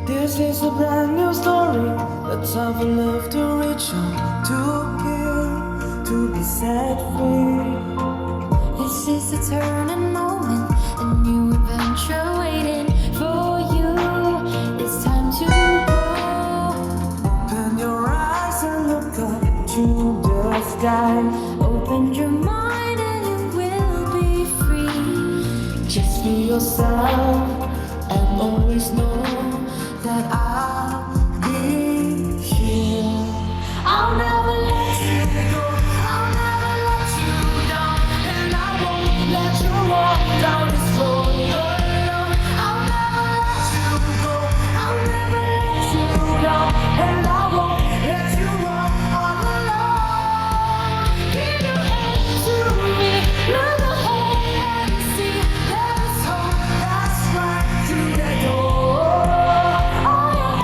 This is a brand new story. Let's have a love to reach out, to heal, to be set free. This is a turning moment, a new adventure waiting for you. It's time to go. Open your eyes and look up to the sky. Open your mind and you will be free. Just be yourself and always know that I'll be here. I'll never let you go. I'll never let you down, and I won't let you walk down this road alone. I'll never let you go. I'll never let you down, and I won't let you walk all alone. Give your hand to me, look ahead and see there is hope. That's right to the door. All your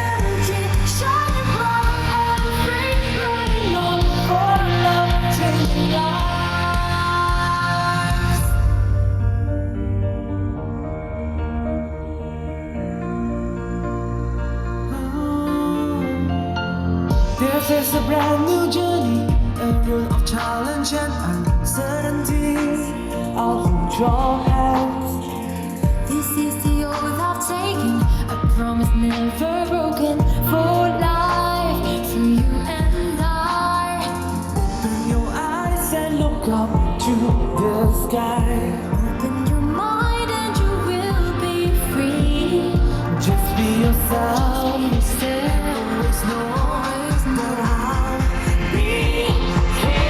energy shining bright and free, running on for love, changing lives. This is a brand new journey, a road of challenge and uncertainty. I'll hold your hands. This is the oath I've taken, a promise never broken for life, for you and I. Open your eyes and look up to the sky. Open your mind and you will be free. Just be yourself. Be yourself. Always know that I'll be here.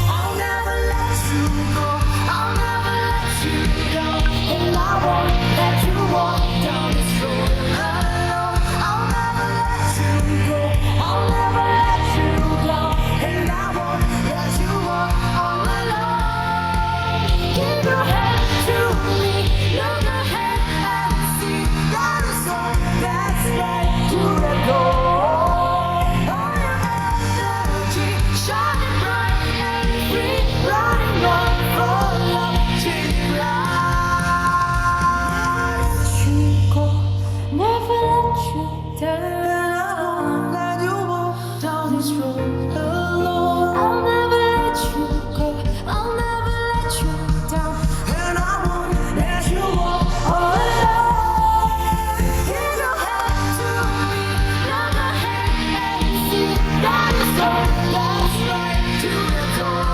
I'll never let you go. I'll never let you go, and I won't let you walk down this road alone. I'll never let you go. I'll never let you go, and I won't let you walk all alone. Give your hand to me, look ahead and see that is all that's right to let go. All your energy shining bright and free, running on for love, changing lives. You go, never let you down. Let you walk down this road alone. I'll never let you go. I'll never let you down. And I won't let you walk All alone. Give your hand to me, look ahead and see that is all that's right to the door.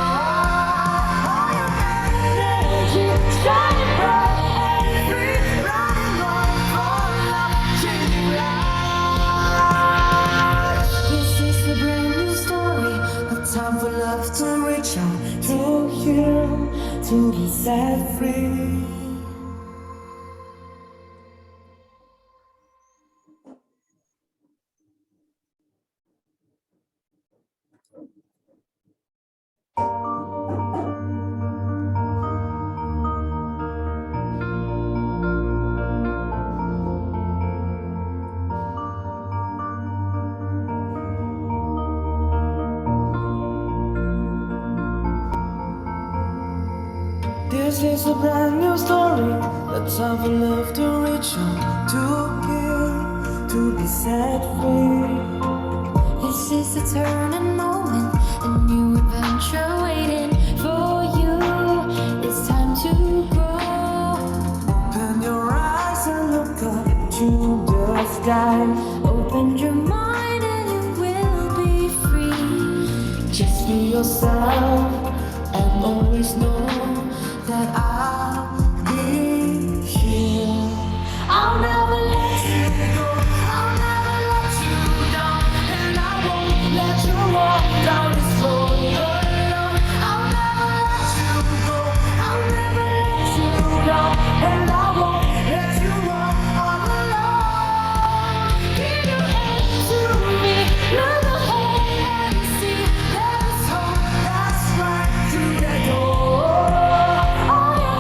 All your energy shining bright and free, running on for love, changing lives. This is a brand new story, a time for love to reach out, to heal, to be set free. This is a brand new story. Let's have a love to reach out, to heal, to be set free. This is a turning moment, a new adventure waiting for you. It's time to grow. Open your eyes and look up to the sky. Open your mind and you will be free. Just be yourself and always know that I'll be here. I'll never let you go. I'll never let you down, and I won't let you walk down this road alone. I'll never let you go. I'll never let you down, and I won't let you walk all alone. Give your hand to me, look ahead and see there is hope. That's right to the door. All your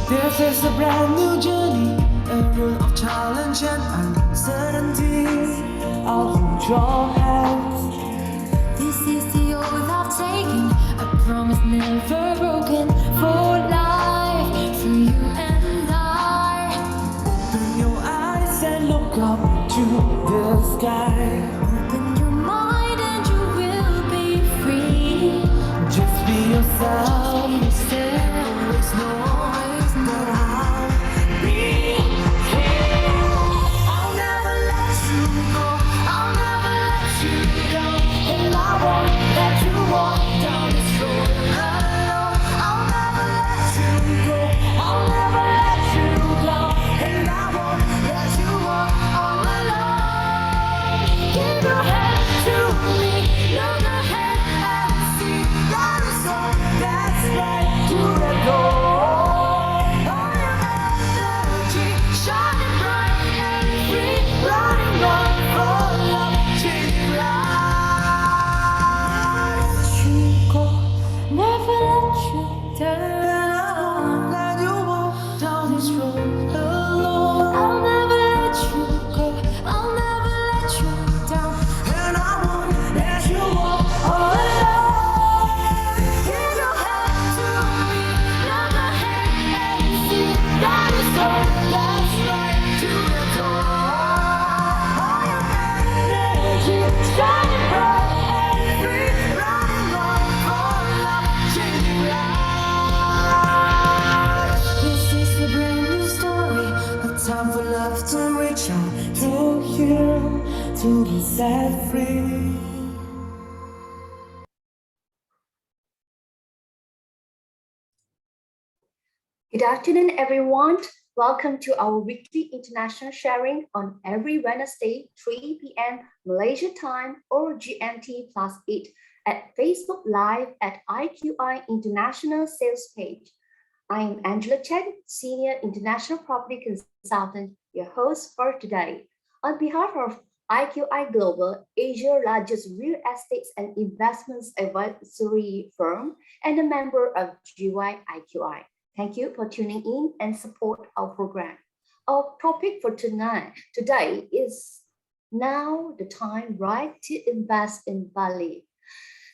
This is a brand new journey, a road of challenge and uncertainty. I'll hold your hands. This is the oath I've taken, a promise never broken for life, for you and I. Open your eyes and look up to the sky. Open your mind and you will be free. Just be yourself. Yourself. Always know that I'll be here. I'll never let you go. I'll never let you down. And I won't let you walk down this road alone. I'll never let you go. I'll never let you down. And I won't let you walk all alone. Give your hand to me, look ahead and see. That is all that's right to let go. All your energy shining bright and free, running on for love, changing lives. Never let you down. Let you walk down this road alone. I'll never let you go. I'll never let you down. And I won't let you walk all alone. Give your hand to me, look ahead and see. That is all that's right to the door. All your energy shining bright and free, running on for love, changing lives. This is a brand new story, a time for love to reach out to heal, to be set free. Good afternoon, everyone. Welcome to our weekly international sharing on every Wednesday, 3 p.m. Malaysia time or GMT +8 at Facebook Live at IQI International Sales Page. I am Angela Chen, Senior International Property Consultant, your host for today. On behalf of IQI Global, Asia's largest real estate and investments advisory firm, and a member of GY IQI. Thank you for tuning in and support our program. Our topic for today is now the time, right, to invest in Bali.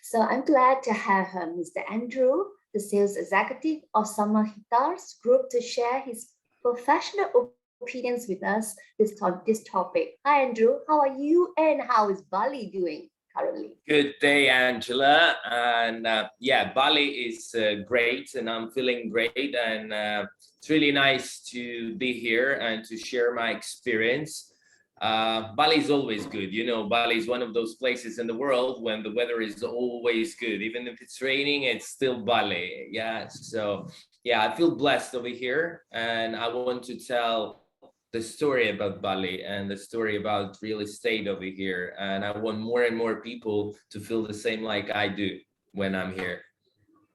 So I'm glad to have Mr. Andrew, the sales executive of Samahita's Group, to share his professional opinions with us on this topic. Hi, Andrew. How are you and how is Bali doing currently? Good day, Angela. And yeah, Bali is great and I'm feeling great. And it's really nice to be here and to share my experience. Bali is always good. You know, Bali is one of those places in the world when the weather is always good. Even if it's raining, it's still Bali. Yeah. So yeah, I feel blessed over here. And I want to tell the story about Bali and the story about real estate over here. And I want more and more people to feel the same like I do when I'm here.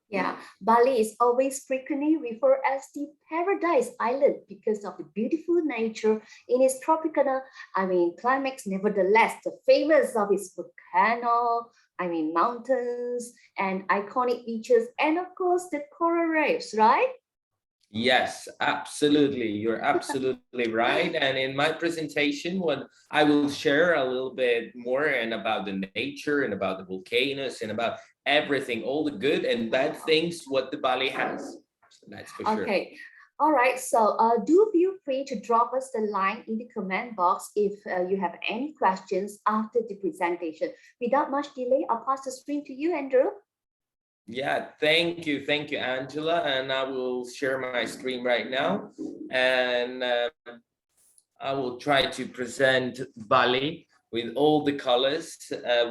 Yeah, Bali is always frequently referred as the paradise island because of the beautiful nature in its tropical, climates. Nevertheless, the famous of its volcano, mountains and iconic beaches, and of course the coral reefs, right? Yes, absolutely. You're absolutely right. And in my presentation, what I will share a little bit more and about the nature and about the volcanoes and about everything, all the good and bad things what the Bali has. So that's for sure. Okay. All right. So do feel free to drop us the line in the comment box if you have any questions after the presentation. Without much delay, I'll pass the screen to you, Andrew. Yeah, thank you, Angela. And I will share my screen right now. And I will try to present Bali with all the colors,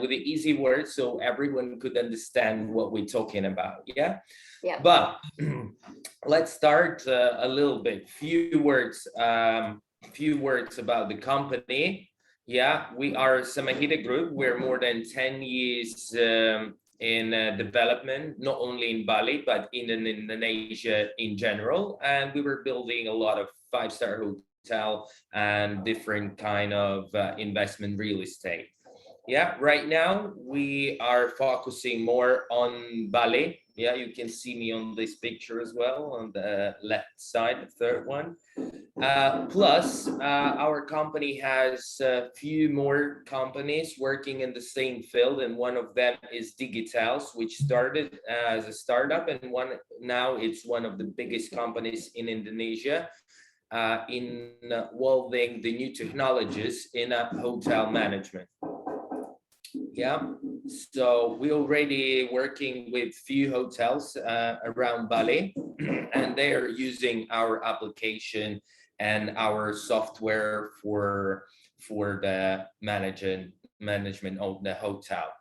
with the easy words so everyone could understand what we're talking about. Yeah. Yeah. But let's start a little bit. Few words about the company. Yeah, we are Samahita Group. We're more than 10 years in development, not only in Bali, but in Indonesia in general. And we were building a lot of five-star hotel and different kind of investment real estate. Yeah, right now we are focusing more on Bali Yeah, you can see me on this picture as well on the left side, the third one. Plus, our company has a few more companies working in the same field, and one of them is Digitals, which started as a startup, and now it's one of the biggest companies in Indonesia, involving the new technologies in hotel management. Yeah, so we're already working with few hotels around Bali, and they are using our application and our software for the management of the hotel.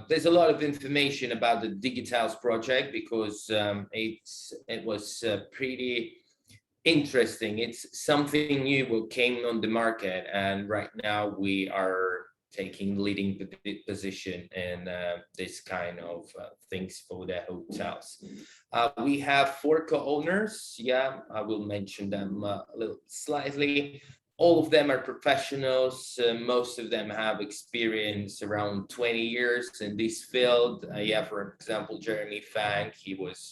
There's a lot of information about the Digitals project because it was pretty interesting. It's something new what came on the market, and right now we are taking leading position in this kind of things for the hotels. We have 4 co-owners. Yeah, I will mention them a little slightly. All of them are professionals. Most of them have experience around 20 years in this field. Yeah, for example, Jeremy Fang, he was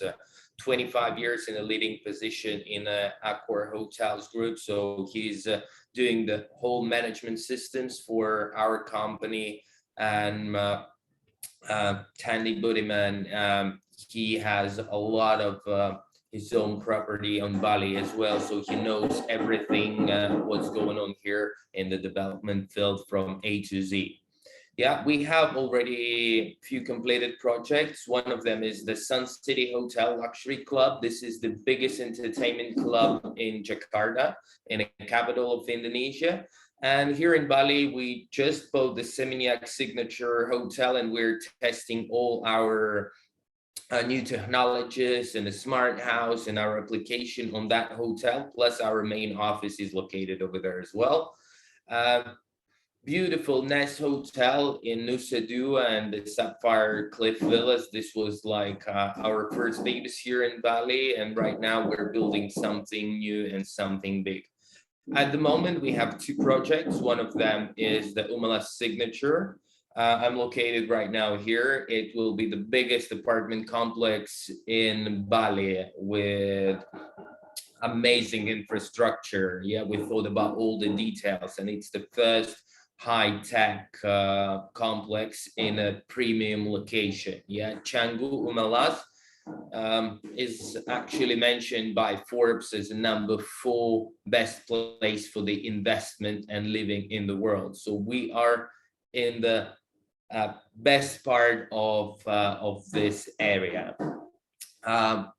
25 years in a leading position in Accor Hotels Group. So he's doing the whole management systems for our company. And Tandy Budiman, he has a lot of his own property on Bali as well. So he knows everything what's going on here in the development field from A to Z. Yeah, we have already a few completed projects. One of them is the Sun City Hotel Luxury Club. This is the biggest entertainment club in Jakarta, in the capital of Indonesia. And here in Bali, we just bought the Seminyak Signature Hotel, and we're testing all our new technologies and the smart house and our application on that hotel. Plus, our main office is located over there as well. Beautiful Nest Hotel in Nusa Dua and the Sapphire Cliff Villas. This was like our first babies here in Bali, and right now we're building something new and something big. At the moment, we have 2 projects. One of them is the Umalas Signature. I'm located right now here. It will be the biggest apartment complex in Bali with amazing infrastructure. Yeah, we thought about all the details, and it's the first high-tech complex in a premium location. Yeah, Canggu Umalas is actually mentioned by Forbes as the #4 best place for the investment and living in the world. So we are in the best part of this area.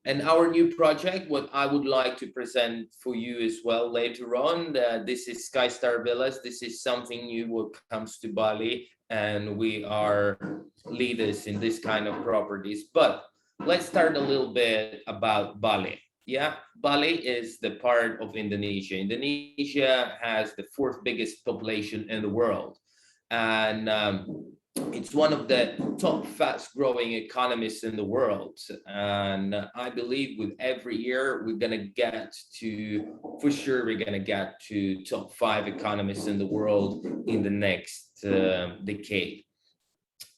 And our new project, what I would like to present for you as well later on, this is Skystar Villas. This is something new what comes to Bali, and we are leaders in this kind of properties. But let's start a little bit about Bali. Yeah, Bali is the part of Indonesia. Indonesia has the 4th biggest population in the world, and it's one of the top fast growing economies in the world. And I believe with every year we're going to get to, for sure, we're going to get to top 5 economies in the world in the next decade.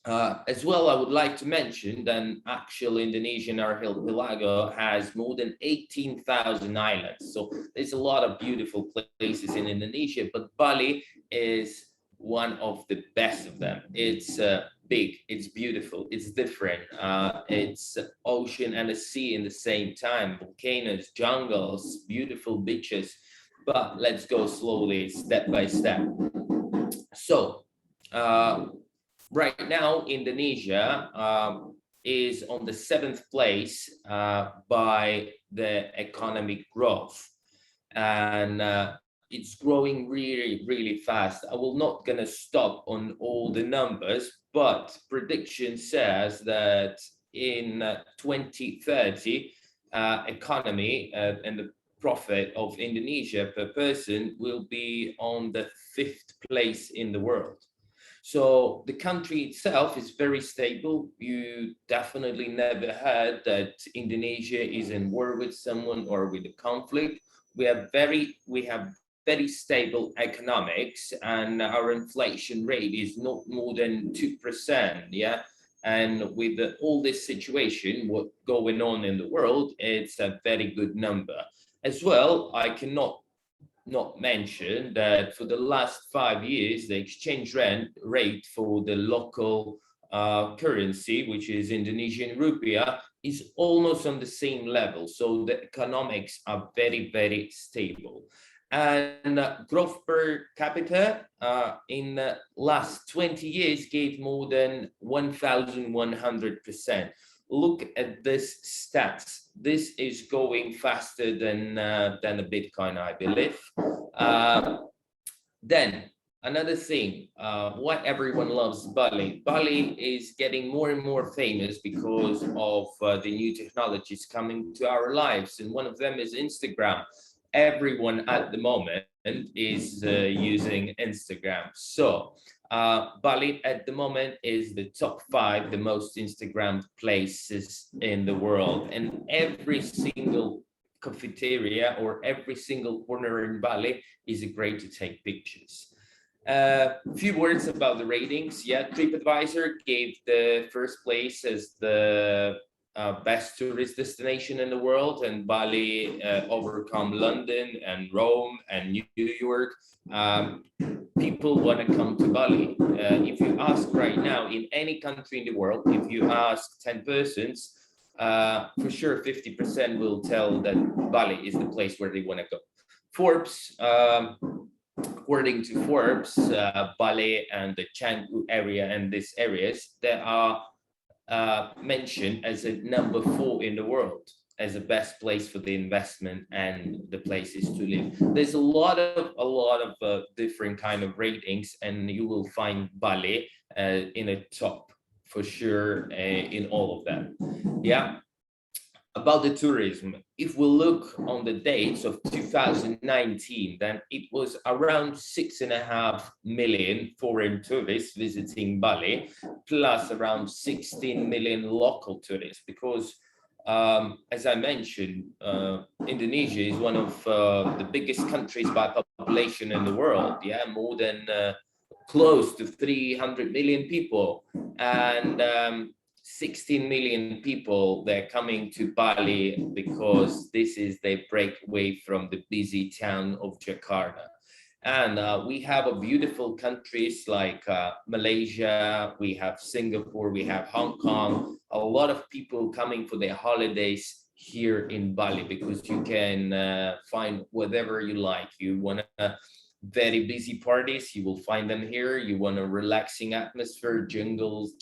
As well, I would like to mention that actually Indonesian archipelago has more than 18,000 islands. So there's a lot of beautiful places in Indonesia, but Bali is one of the best of them. It's big, it's beautiful, it's different. It's ocean and a sea in the same time, volcanoes, jungles, beautiful beaches. But let's go slowly, step by step. So right now, Indonesia is on the 7th place by the economic growth. And it's growing really, really fast. I will not gonna stop on all the numbers, but prediction says that in 2030, economy and the profit of Indonesia per person will be on the 5th place in the world. So the country itself is very stable. You definitely never heard that Indonesia is in war with someone or with a conflict. We have very stable economics, and our inflation rate is not more than 2%. Yeah, And with all this situation, what going on in the world, it's a very good number. As well, I cannot not mention that for the last 5 years, the exchange rate for the local currency, which is Indonesian rupiah, is almost on the same level. So the economics are very, very stable. And growth per capita in the last 20 years gave more than 1,100%. Look at this stats. This is going faster than the Bitcoin, I believe. Then another thing, what everyone loves, Bali. Bali is getting more and more famous because of the new technologies coming to our lives, and one of them is Instagram. Everyone at the moment is using Instagram. So Bali at the moment is the top 5 the most Instagrammed places in the world, and every single cafeteria or every single corner in Bali is great to take pictures. A few words about the ratings. Yeah, TripAdvisor gave the first place as the best tourist destination in the world, and Bali overcome London and Rome and New York. People want to come to Bali. If you ask right now in any country in the world, if you ask 10 persons, for sure 50% will tell that Bali is the place where they want to go. Forbes, according to Forbes, Bali and the Canggu area and these areas, they are mentioned as a number 4 in the world as the best place for the investment and the places to live. There's a lot of different kind of ratings, and you will find Bali in a top for sure in all of them. Yeah. About the tourism, if we look on the dates of 2019, then it was around 6.5 million foreign tourists visiting Bali, plus around 16 million local tourists, because as I mentioned, Indonesia is one of the biggest countries by population in the world. Yeah, more than close to 300 million people, and 16 million people, they're coming to Bali because this is their breakaway from the busy town of Jakarta. And we have a beautiful countries like Malaysia, we have Singapore, we have Hong Kong. A lot of people coming for their holidays here in Bali because you can find whatever you like. You want to very busy parties, you will find them here. You want a relaxing atmosphere, jungles,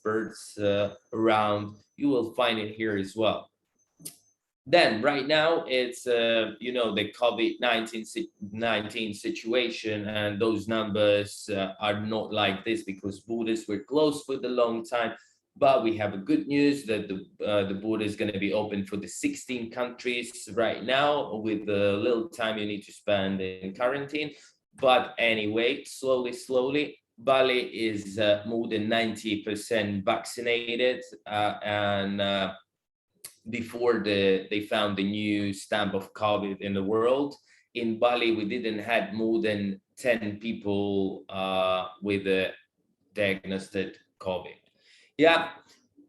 birds around, you will find it here as well. Then right now it's you know, the COVID-19 situation, and those numbers are not like this because borders were closed for the long time. But we have a good news that the border is going to be open for the 16 countries right now, with the little time you need to spend in quarantine. But anyway, slowly, Bali is more than 90% vaccinated, and before they found the new stamp of COVID in the world, in Bali we didn't have more than 10 people with a diagnosed COVID. Yeah,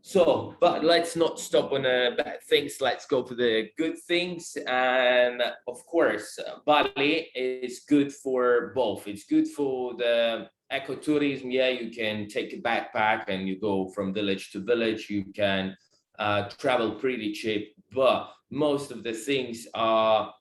so, but let's not stop on bad things. Let's go for the good things. And of course, Bali is good for both. It's good for the ecotourism. Yeah, you can take a backpack and you go from village to village. You can travel pretty cheap, but most of the things are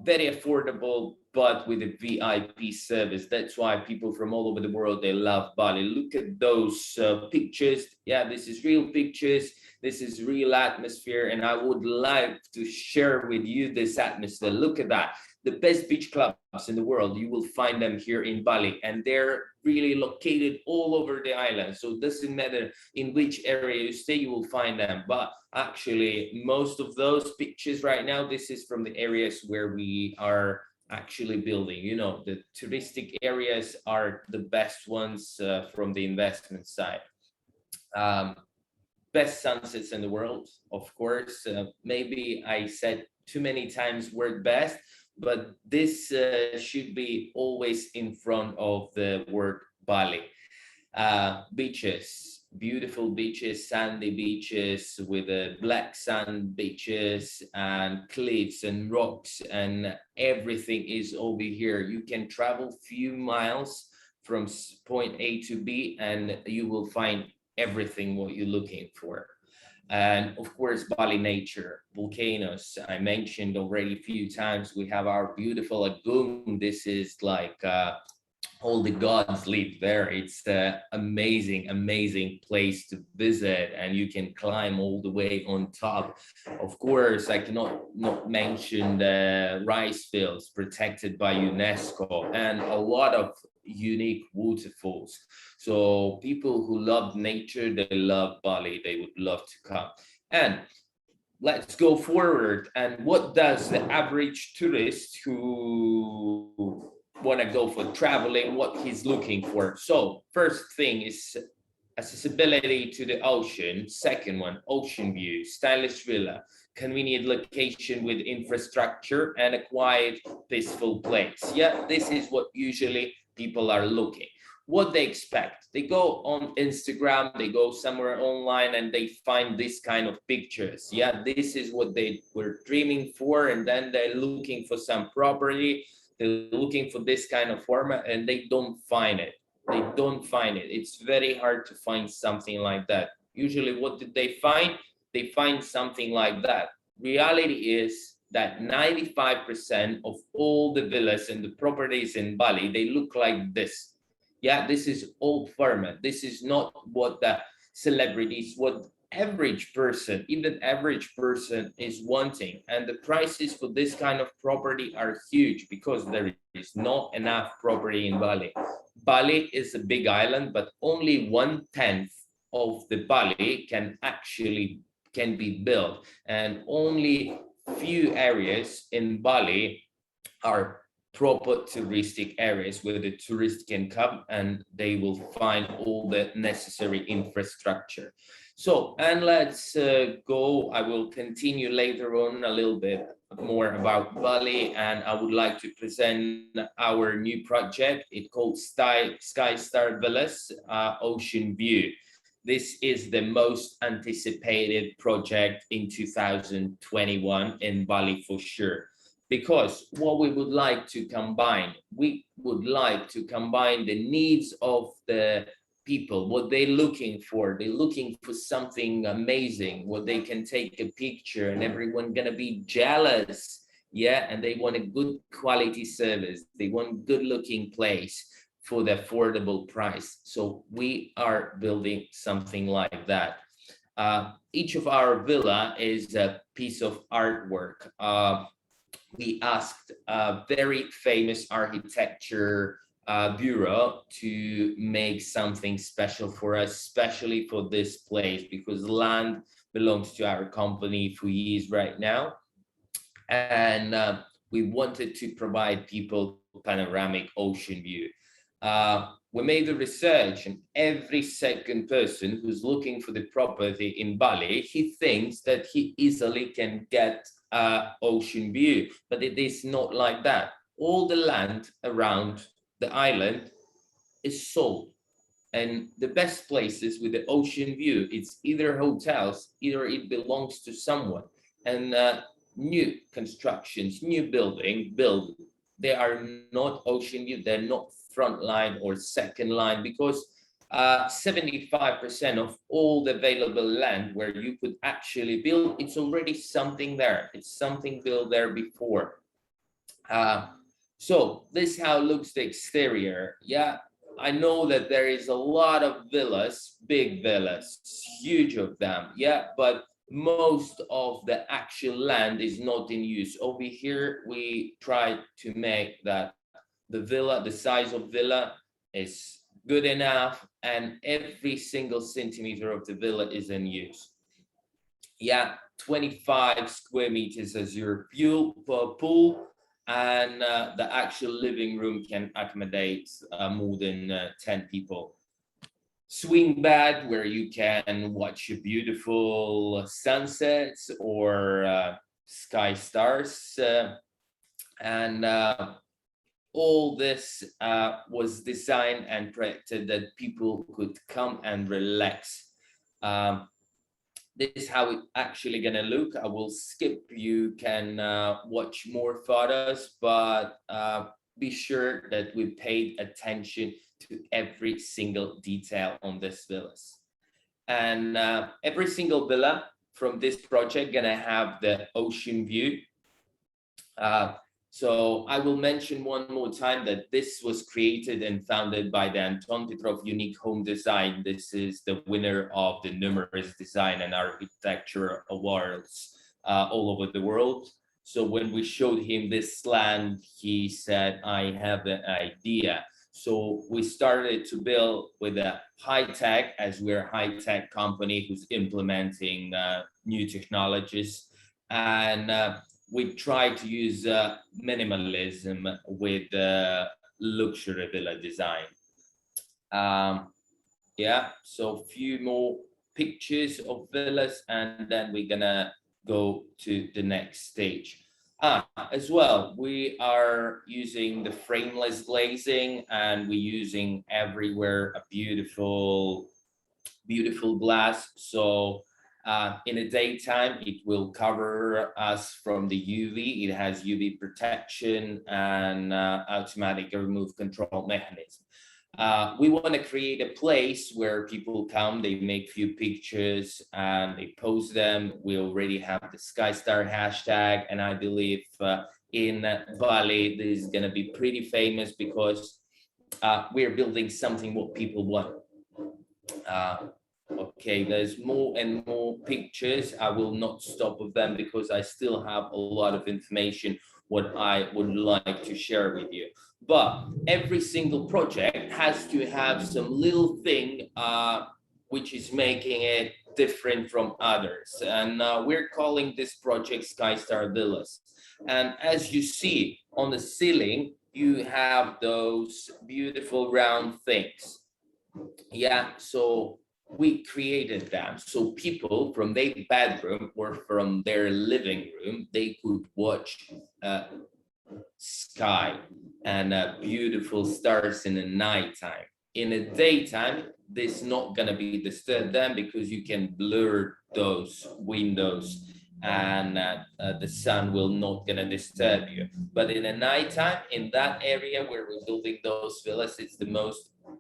very affordable, but with a VIP service. That's why people from all over the world, they love Bali. Look at those pictures. Yeah, this is real pictures. This is real atmosphere, and I would like to share with you this atmosphere. Look at that. The best beach clubs in the world, you will find them here in Bali, and they're really located all over the island. So it doesn't matter in which area you stay, you will find them. But actually, most of those pictures right now, this is from the areas where we are actually building. You know, the touristic areas are the best ones from the investment side. Best sunsets in the world, of course. Maybe I said too many times word best, but this should be always in front of the word Bali. Beaches, beautiful beaches, sandy beaches with black sand beaches and cliffs and rocks, and everything is over here. You can travel few miles from point A to B and you will find everything what you're looking for. And of course, Bali nature, volcanoes. I mentioned already a few times, we have our beautiful lagoon. This is like all the gods live there. It's an amazing, amazing place to visit, and you can climb all the way on top. Of course, I cannot not mention the rice fields protected by UNESCO and a lot of unique waterfalls. So people who love nature, they love Bali, they would love to come. And let's go forward. And what does the average tourist who want to go for traveling, what he's looking for? So first thing is accessibility to the ocean. Second one, ocean view, stylish villa, convenient location with infrastructure, and a quiet, peaceful place. Yeah, this is what usually people are looking. What they expect, they go on Instagram, they go somewhere online and they find this kind of pictures. Yeah, this is what they were dreaming for, and then they're looking for some property, they're looking for this kind of format, and they don't find it. They don't find it. It's very hard to find something like that. Usually what did they find? They find something like that. Reality is that 95% of all the villas and the properties in Bali, they look like this. Yeah, this is old format. This is not what the celebrities, what average person, even average person is wanting. And the prices for this kind of property are huge because there is not enough property in Bali. Bali is a big island, but only 1/10 of the Bali can be built, and only few areas in Bali are proper touristic areas where the tourists can come and they will find all the necessary infrastructure. So, and let's go, I will continue later on a little bit more about Bali, and I would like to present our new project. It's called Sky Star Villas Ocean View. This is the most anticipated project in 2021 in Bali for sure. Because what we would like to combine, we would like to combine the needs of the people, what they're looking for. They're looking for something amazing, what they can take a picture and everyone gonna be jealous. Yeah, and they want a good quality service. They want good looking place for the affordable price. So we are building something like that. Each of our villa is a piece of artwork. We asked a very famous architecture bureau to make something special for us, especially for this place, because land belongs to our company for years right now. And we wanted to provide people panoramic ocean view. We made the research, and every second person who's looking for the property in Bali, he thinks that he easily can get ocean view, but it is not like that. All the land around the island is sold, and the best places with the ocean view, it's either hotels, either it belongs to someone. And new constructions, new build, they are not ocean view, they're not front line or second line, because 75% of all the available land where you could actually build, it's already something there. It's something built there before. So this how looks the exterior. Yeah, I know that there is a lot of villas, big villas, huge of them. Yeah, but most of the actual land is not in use. Over here, we try to make that the villa, the size of villa is good enough, and every single centimeter of the villa is in use. Yeah, 25 square meters as your pool, and the actual living room can accommodate more than 10 people. Swing bed where you can watch beautiful sunsets or sky stars, and all this was designed and projected that people could come and relax This is how it actually gonna look. I will skip. You can watch more photos, but be sure that we paid attention to every single detail on this villas. And every single villa from this project gonna have the ocean view. So I will mention one more time that this was created and founded by the Anton Petrov Unique Home Design. This is the winner of the numerous design and architecture awards all over the world. So when we showed him this land, he said, I have an idea. So we started to build with a high tech, as we're a high tech company who's implementing new technologies. And we try to use minimalism with luxury villa design. Yeah, so a few more pictures of villas, and then we're gonna go to the next stage. As well, we are using the frameless glazing, and we're using everywhere a beautiful glass. So in the daytime, it will cover us from the UV. It has UV protection and automatic remove control mechanism. We want to create a place where people come, they make few pictures and they post them. We already have the SkyStar hashtag, and I believe in Bali, this is going to be pretty famous because we're building something what people want. Okay, there's more and more pictures. I will not stop with them because I still have a lot of information what I would like to share with you. But every single project has to have some little thing which is making it different from others. And we're calling this project SkyStar Villas. And as you see on the ceiling, you have those beautiful round things. Yeah, so we created them so people from their bedroom or from their living room, they could watch sky and beautiful stars in the nighttime. In the daytime, this not gonna be disturb them because you can blur those windows and the sun will not gonna disturb you. But in the nighttime, in that area where we're building those villas, it's the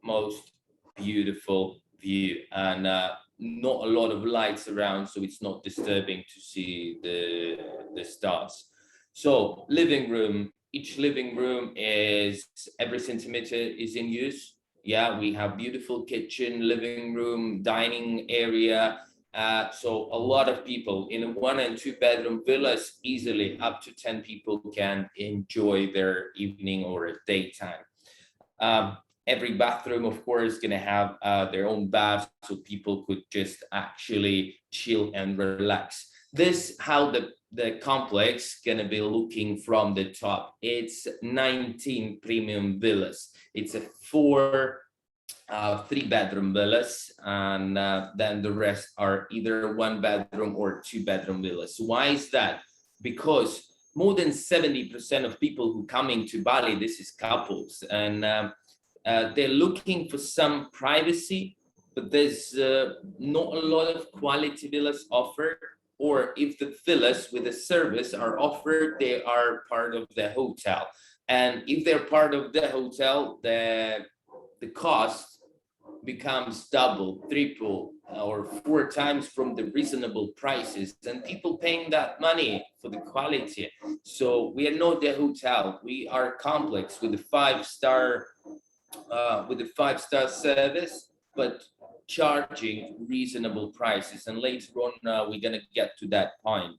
most beautiful view, and not a lot of lights around, so it's not disturbing to see the stars. So living room, each living room is every centimeter is in use. Yeah, we have beautiful kitchen, living room, dining area. So a lot of people in a 1 and 2 bedroom villas, easily up to 10 people can enjoy their evening or a daytime. Every bathroom, of course, gonna have their own bath, so people could just actually chill and relax. This how the complex gonna be looking from the top. It's 19 premium villas. It's a 4 3-bedroom villas, and then the rest are either 1 bedroom or 2 bedroom villas. Why is that? Because more than 70% of people who come into Bali, this is couples, and they're looking for some privacy, but there's not a lot of quality villas offered. Or if the villas with a service are offered, they are part of the hotel. And if they're part of the hotel, the cost becomes double, triple, or 4 times from the reasonable prices, and people paying that money for the quality. So we are not the hotel, we are complex with a 5-star service, but charging reasonable prices. And later on, we're gonna get to that point.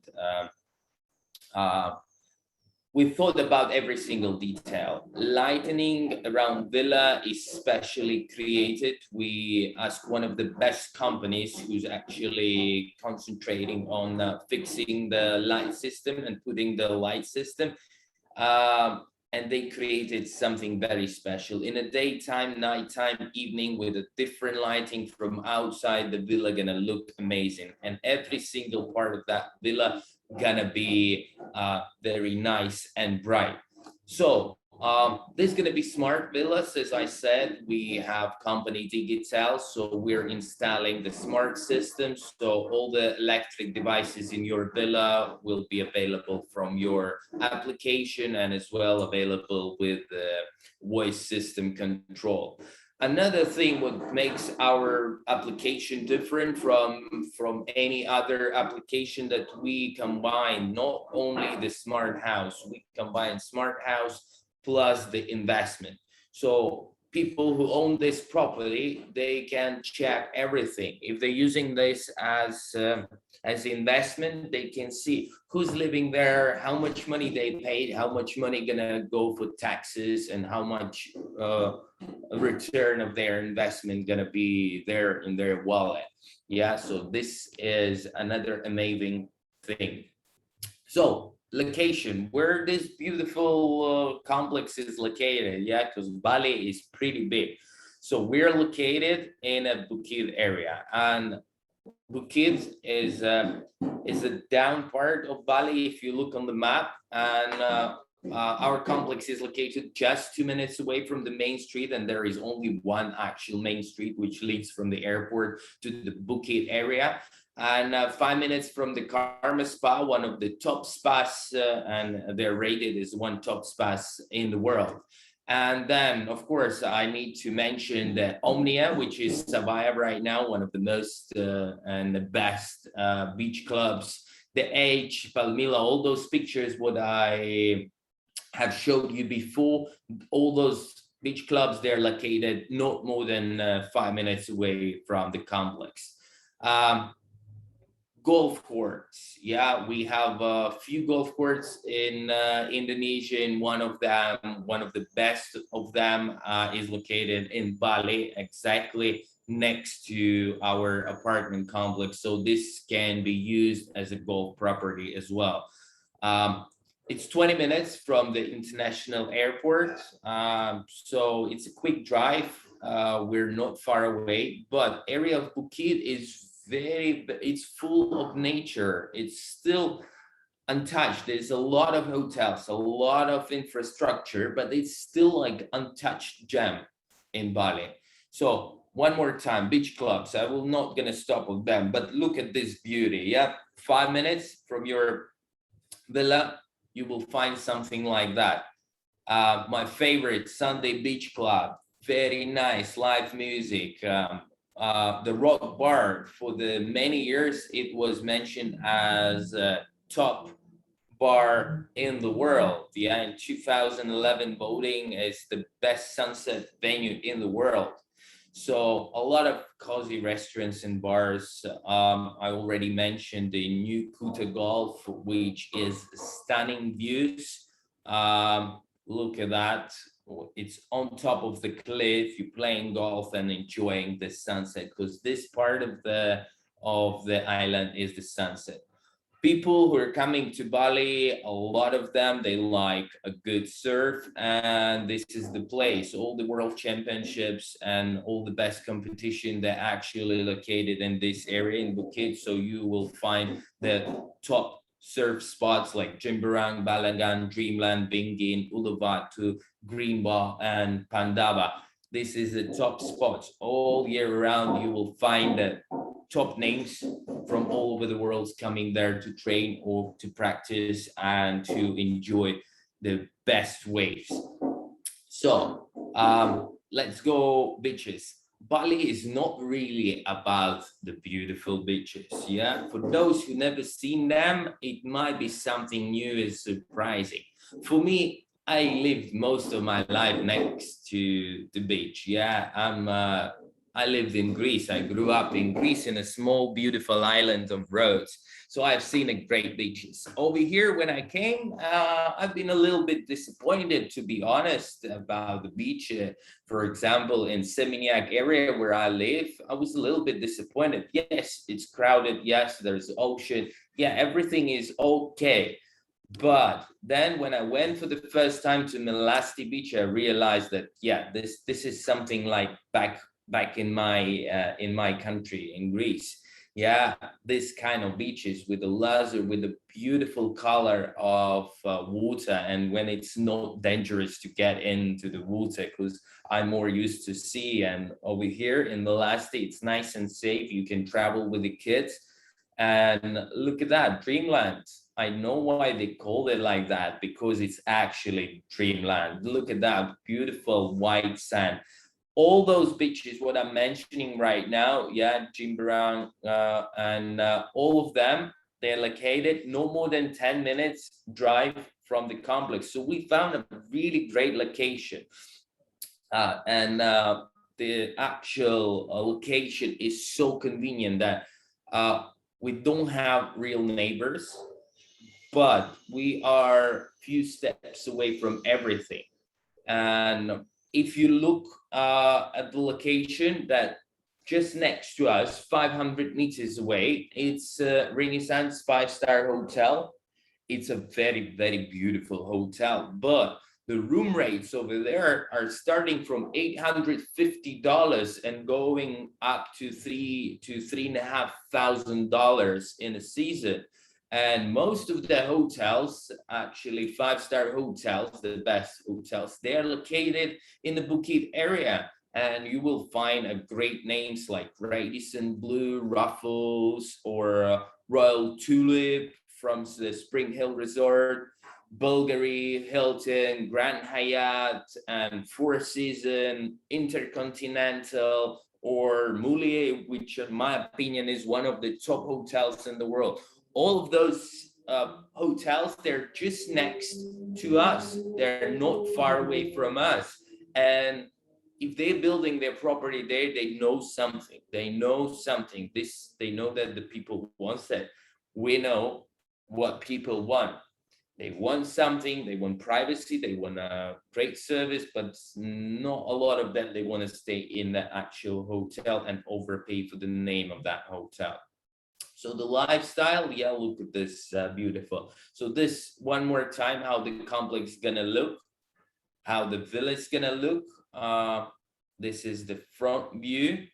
We thought about every single detail. Lighting around villa is specially created. We asked one of the best companies who's actually concentrating on fixing the light system and putting the light system. And they created something very special. In the daytime, nighttime, evening, with a different lighting from outside, the villa gonna look amazing. And every single part of that villa gonna be very nice and bright. So There's going to be smart villas. As I said, we have company Digital, so we're installing the smart systems. So all the electric devices in your villa will be available from your application and as well available with the voice system control. Another thing what makes our application different from any other application that we combine not only the smart house, we combine smart house plus the investment. So people who own this property, they can check everything. If they're using this as investment, they can see who's living there, how much money they paid, how much money gonna go for taxes, and how much return of their investment gonna be there in their wallet. Yeah, so this is another amazing thing. So location, where this beautiful complex is located, yeah, because Bali is pretty big. So we're located in a Bukit area, and Bukit is a down part of Bali if you look on the map, and our complex is located just 2 minutes away from the main street, and there is only one actual main street which leads from the airport to the Bukit area. And 5 minutes from the Karma Spa, one of the top spas, and they're rated as one top spas in the world. And then, of course, I need to mention the Omnia, which is Savaya right now, one of the most and the best beach clubs. The Edge, Palmilla, all those pictures, what I have showed you before, all those beach clubs, they're located not more than 5 minutes away from the complex. Golf courts. Yeah, we have a few golf courts in Indonesia, and one of the best of them, is located in Bali, exactly next to our apartment complex. So this can be used as a golf property as well. It's 20 minutes from the international airport, so it's a quick drive. We're not far away, but area of Bukit is it's full of nature. It's still untouched. There's a lot of hotels, a lot of infrastructure, but it's still like untouched gem in Bali. So one more time, beach clubs. I will not gonna stop with them, but look at this beauty. Yeah, 5 minutes from your villa, you will find something like that. My favorite, Sunday Beach Club, very nice live music. The Rock Bar, for the many years, it was mentioned as a top bar in the world. Yeah, in 2011 voting as the best sunset venue in the world. So a lot of cozy restaurants and bars. I already mentioned the new Kuta Golf, which is stunning views. Look at that. It's on top of the cliff. You're playing golf and enjoying the sunset, because this part of the island is the sunset. People who are coming to Bali, a lot of them, they like a good surf, and this is the place. All the world championships and all the best competition, they're actually located in this area in Bukit. So you will find the top surf spots like Jimbarang, Balangan, Dreamland, Bingin, Uluwatu, Greenbaugh, and Pandava. This is the top spots all year round. You will find the top names from all over the world coming there to train or to practice and to enjoy the best waves. So let's go beaches. Bali is not really about the beautiful beaches. Yeah, for those who never seen them, it might be something new and surprising. For me, I lived most of my life next to the beach. Yeah, I lived in Greece. I grew up in Greece in a small, beautiful island of roads. So I've seen a great beaches. Over here, when I came, I've been a little bit disappointed, to be honest, about the beach. For example, in Seminyak area where I live, I was a little bit disappointed. Yes, it's crowded. Yes, there's ocean. Yeah, everything is okay. But then when I went for the first time to Melasti Beach, I realized that, yeah, this is something like back in my country, in Greece. Yeah, this kind of beaches with the laser, with the beautiful color of water, and when it's not dangerous to get into the water, because I'm more used to sea, and over here in the last day it's nice and safe. You can travel with the kids, and look at that, dreamland. I know why they call it like that, because it's actually dreamland. Look at that beautiful white sand. All those beaches, what I'm mentioning right now, yeah, Jimbarang, and all of them, they're located no more than 10 minutes drive from the complex. So we found a really great location. And the actual location is so convenient that we don't have real neighbors, but we are few steps away from everything. And if you look at the location that just next to us, 500 meters away, it's Renaissance 5-star hotel. It's a very, very beautiful hotel, but the room rates over there are starting from $850 and going up to $3,000 in a season. And most of the hotels, actually 5-star hotels, the best hotels, they're located in the Bukit area. And you will find a great names like Radisson Blue, Ruffles, or Royal Tulip from the Spring Hill Resort, Bulgari, Hilton, Grand Hyatt, and Four Seasons, Intercontinental, or Moulier, which in my opinion is one of the top hotels in the world. All of those hotels, they're just next to us. They're not far away from us. And if they're building their property there, they know something. They know something. They know that the people want that. We know what people want. They want something, they want privacy, they want a great service, but not a lot of them, they want to stay in the actual hotel and overpay for the name of that hotel. So the lifestyle, yeah, look at this, beautiful. So this, one more time, how the complex is gonna look, how the villa is gonna look. This is the front view.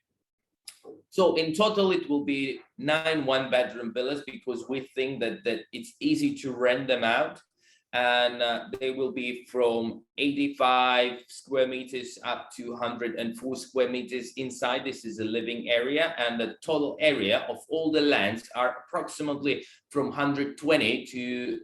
So in total, it will be 9 one-bedroom villas, because we think that it's easy to rent them out. And they will be from 85 square meters up to 104 square meters inside. This is a living area, and the total area of all the lands are approximately from 220 to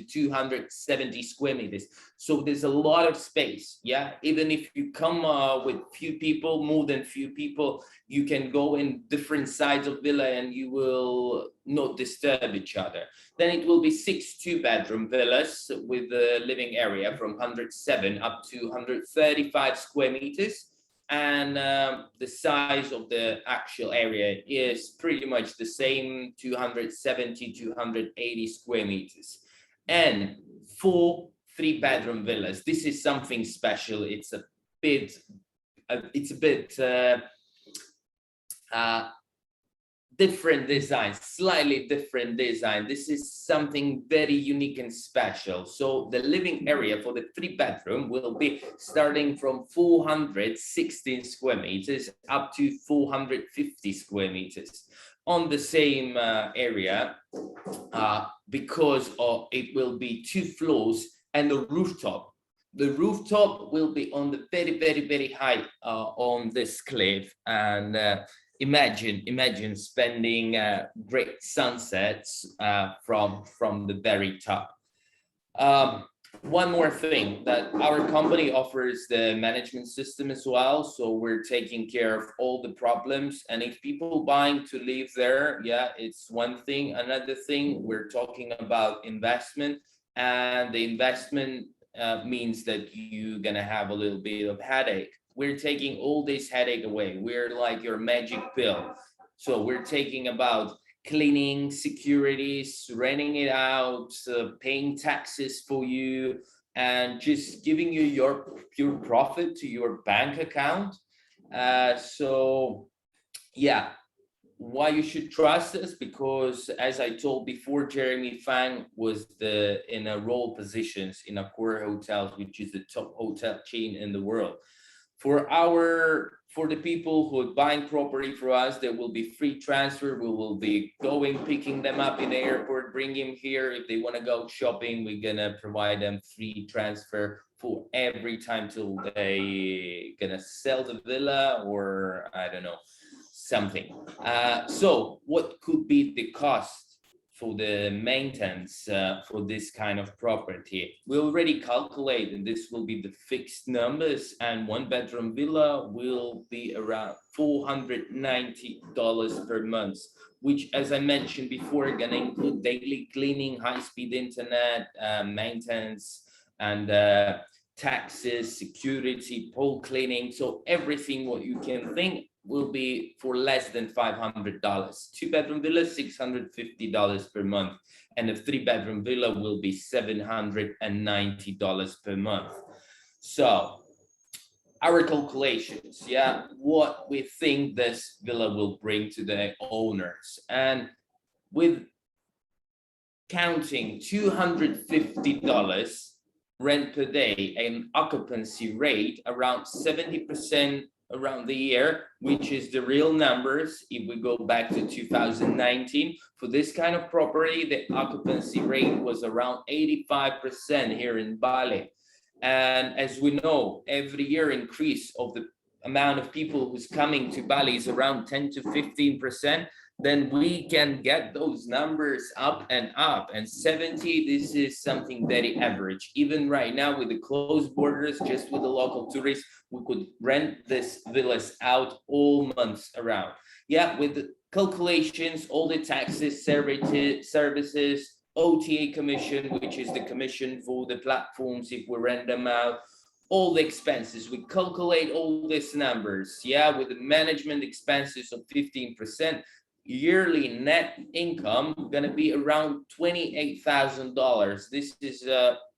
270 square meters. So there's a lot of space. Yeah, even if you come with few people, more than few people, you can go in different sides of villa and you will not disturb each other. Then it will be 6 two-bedroom villas with the living area from 107 up to 135 square meters. And the size of the actual area is pretty much the same, 270, 280 square meters. And 4 3-bedroom villas. This is something special. It's a bit different design, slightly different design. This is something very unique and special. So the living area for the 3-bedroom will be starting from 416 square meters up to 450 square meters on the same area, because it will be 2 floors and the rooftop. The rooftop will be on the very, very, very high on this cliff. And imagine spending great sunsets from the very top. One more thing, that our company offers the management system as well, so we're taking care of all the problems. And if people buying to live there, yeah, it's one thing. Another thing, we're talking about investment, and the investment means that you're gonna have a little bit of headache. We're taking all this headache away. We're like your magic pill. So we're taking about cleaning, securities, renting it out, paying taxes for you, and just giving you your pure profit to your bank account. So yeah, why you should trust us? Because as I told before, Jeremy Fang was in a role positions in Accor Hotels, which is the top hotel chain in the world. For our For the people who are buying property for us, there will be free transfer. We will be going, picking them up in the airport, bring them here. If they want to go shopping, we're gonna provide them free transfer for every time till they gonna sell the villa, or I don't know, something. So what could be the cost for the maintenance for this kind of property? We already calculated this will be the fixed numbers, and one bedroom villa will be around $490 per month, which, as I mentioned before, gonna include daily cleaning, high-speed internet, maintenance, and taxes, security, pool cleaning. So everything what you can think will be for less than $500. 2-bedroom villa, $650 per month, and a 3-bedroom villa will be $790 per month. So our calculations, yeah, what we think this villa will bring to the owners, and with counting $250 rent per day and occupancy rate around 70% around the year, which is the real numbers. If we go back to 2019, for this kind of property, the occupancy rate was around 85% here in Bali. And as we know, every year increase of the amount of people who's coming to Bali is around 10 to 15%. Then we can get those numbers up and up. And 70, this is something very average. Even right now with the closed borders, just with the local tourists, we could rent this villas out all months around. Yeah, with the calculations, all the taxes, services, OTA commission, which is the commission for the platforms if we rent them out, all the expenses, we calculate all these numbers, yeah, with the management expenses of 15%, yearly net income gonna be around $28,000. This is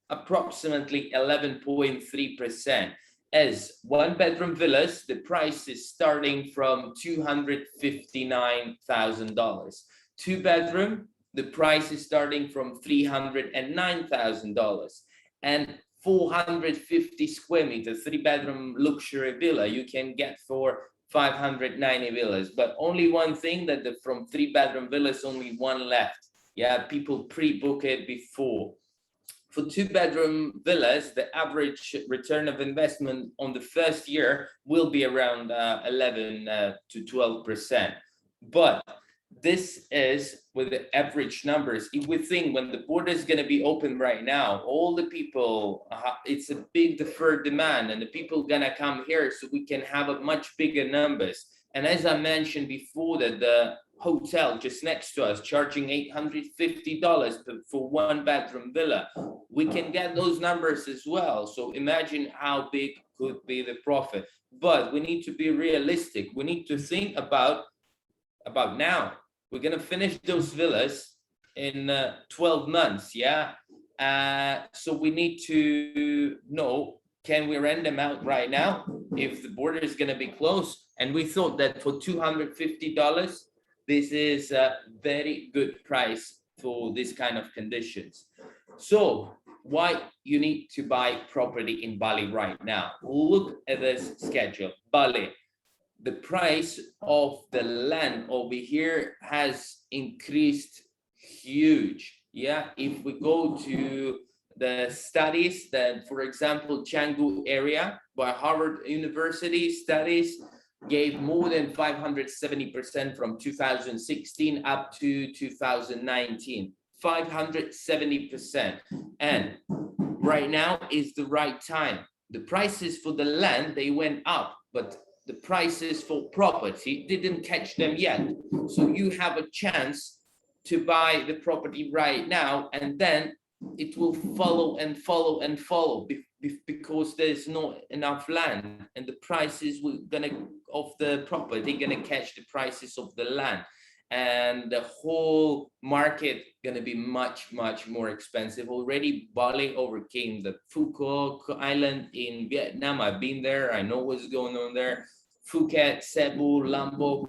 approximately 11.3%. As 1-bedroom villas, the price is starting from $259,000. 2-bedroom, the price is starting from $309,000. And 450 square meters, 3-bedroom luxury villa, you can get for 590 villas. But only one thing, that from 3-bedroom villas, only one left. Yeah, people pre-book it before. For 2-bedroom villas, the average return of investment on the first year will be around 11 to 12%. But this is with the average numbers. If we think when the border is going to be open right now, all the people, it's a big deferred demand, and the people going to come here, so we can have a much bigger numbers. And as I mentioned before, that the hotel just next to us charging $850 for 1-bedroom villa, we can get those numbers as well. So imagine how big could be the profit. But we need to be realistic. We need to think about now. We're gonna finish those villas in 12 months, yeah? So we need to know, can we rent them out right now if the border is gonna be closed? And we thought that for $250, this is a very good price for this kind of conditions. So why you need to buy property in Bali right now? Look at this schedule. Bali, the price of the land over here has increased huge. Yeah, if we go to the studies that, for example, Canggu area by Harvard University studies gave more than 570% from 2016 up to 2019, 570%. And right now is the right time. The prices for the land, they went up, but the prices for property didn't catch them yet. So you have a chance to buy the property right now, and then it will follow and follow and follow because there's not enough land, and the prices of the property gonna catch the prices of the land, and the whole market gonna be much more expensive. Already Bali overcame the Phuket Island in Vietnam. I've been there, I know what's going on there. Phuket, Cebu, Lombok,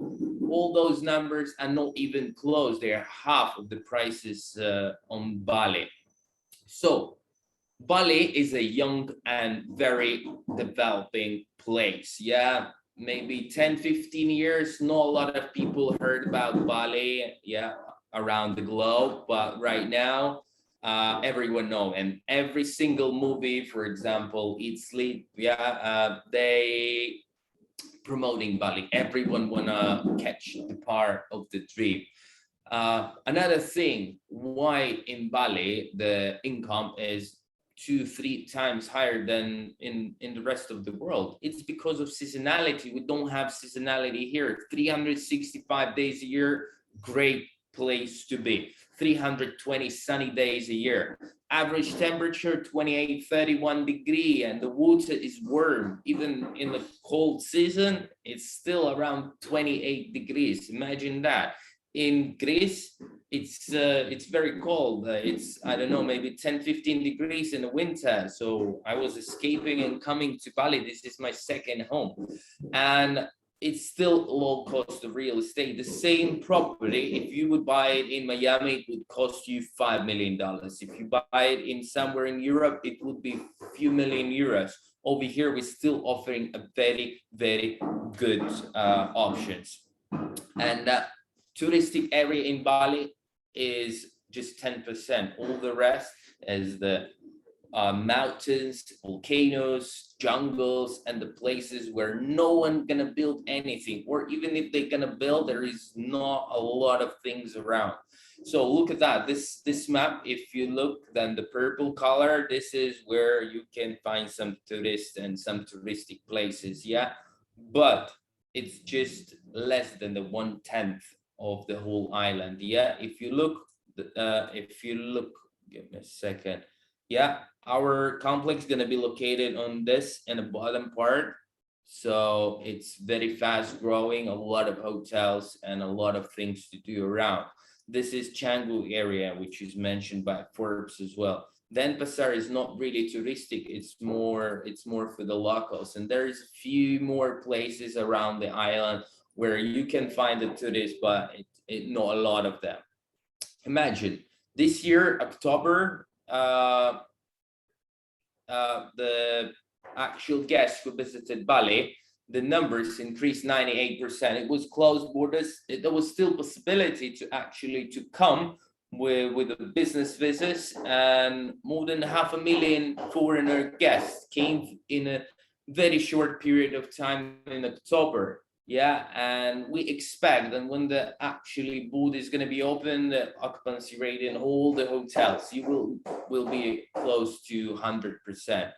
all those numbers are not even close. They are half of the prices on Bali. So Bali is a young and very developing place. Yeah, maybe 10-15 years, not a lot of people heard about Bali, yeah, around the globe, but right now everyone know, and every single movie, for example, Eat Sleep, yeah, they promoting Bali. Everyone wanna catch the part of the trip. Another thing, why in Bali the income is 2-3 times higher than in the rest of the world, it's because of seasonality. We don't have seasonality here. 365 days a year, great place to be. 320 sunny days a year, average temperature 28-31 degrees, and the water is warm. Even in the cold season, it's still around 28 degrees. Imagine that. In Greece, it's very cold. It's, I don't know, maybe 10-15 degrees in the winter. So I was escaping and coming to Bali. This is my second home, and it's still low cost of real estate. The same property, if you would buy it in Miami, it would cost you $5 million. If you buy it in somewhere in Europe, it would be a few million euros. Over here, we're still offering a very, very good options. And touristic area in Bali is just 10%. All the rest is the mountains, volcanoes, jungles, and the places where no one gonna build anything, or even if they're gonna build, there is not a lot of things around. So look at that. This map, if you look, then the purple color, this is where you can find some tourists and some touristic places, yeah, but it's just less than the 1/10 of the whole island, yeah. If you look, give me a second. Yeah, our complex is gonna be located on this in the bottom part. So it's very fast growing, a lot of hotels and a lot of things to do around. This is Canggu area, which is mentioned by Forbes as well. Denpasar is not really touristic, it's more for the locals. And there's a few more places around the island where you can find the tourists, but not a lot of them. Imagine this year, October, the actual guests who visited Bali, the numbers increased 98%. It was closed borders. There was still possibility to come with the business visits, and more than 500,000 foreigner guests came in a very short period of time in October. Yeah, and we expect that when the actually border is going to be open, the occupancy rate in all the hotels, you will be close to 100%.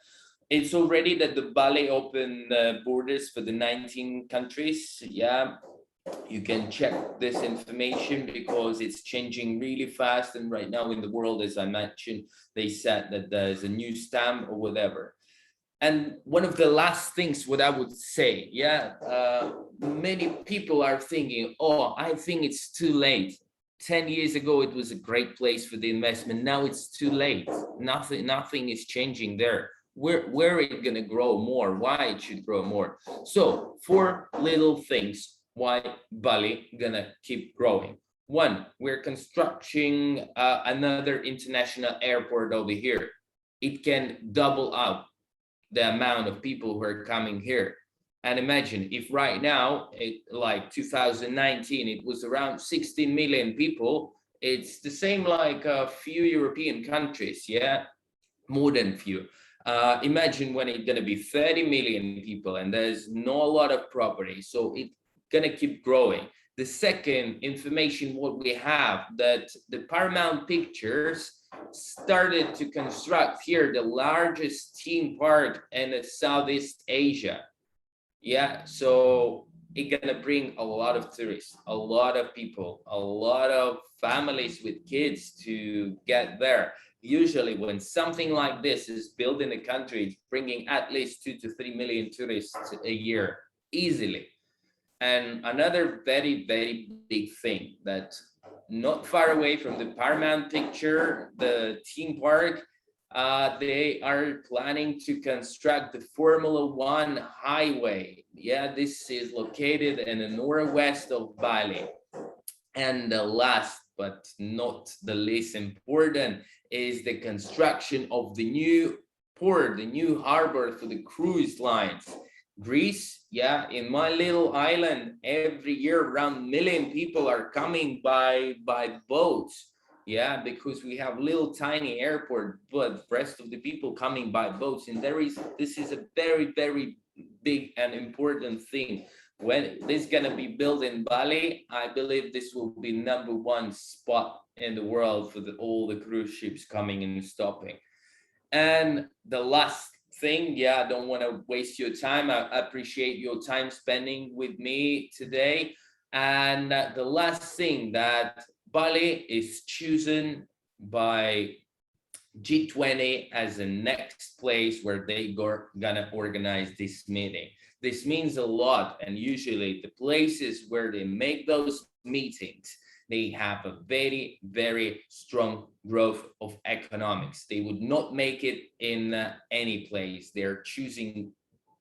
It's already that the Bali opened borders for the 19 countries. Yeah, you can check this information because it's changing really fast. And right now in the world, as I mentioned, they said that there's a new stamp or whatever. And one of the last things what I would say, yeah, many people are thinking, oh, I think it's too late. 10 years ago, it was a great place for the investment. Now it's too late. Nothing is changing there. Where it gonna grow more? Why it should grow more? So 4 little things why Bali gonna keep growing. 1, we're constructing another international airport over here. It can double up the amount of people who are coming here. And imagine if right now, like 2019, it was around 16 million people. It's the same like a few European countries, yeah, more than few. Imagine when it's gonna be 30 million people and there's not a lot of property, so it's gonna keep growing. The second information what we have, that the Paramount Pictures started to construct here the largest theme park in Southeast Asia. Yeah, so it's gonna bring a lot of tourists, a lot of people, a lot of families with kids to get there. Usually when something like this is built in a country, it's bringing at least 2 to 3 million tourists a year, easily. And another very, very big thing that not far away from the Paramount Picture, the theme park, they are planning to construct the Formula One highway. Yeah, this is located in the northwest of Bali. And the last but not the least important is the construction of the new port, the new harbor for the cruise lines. Greece, yeah, in my little island, every year around 1 million people are coming by boats. Yeah, because we have little tiny airport, but the rest of the people coming by boats. And this is a very, very big and important thing. When this is gonna be built in Bali, I believe this will be #1 spot in the world for all the cruise ships coming and stopping. And the last thing, yeah, I don't want to waste your time. I appreciate your time spending with me today. And the last thing, that Bali is chosen by G20 as the next place where they gonna organize this meeting. This means a lot, and usually the places where they make those meetings, they have a very, very strong growth of economics. They would not make it in any place. They're choosing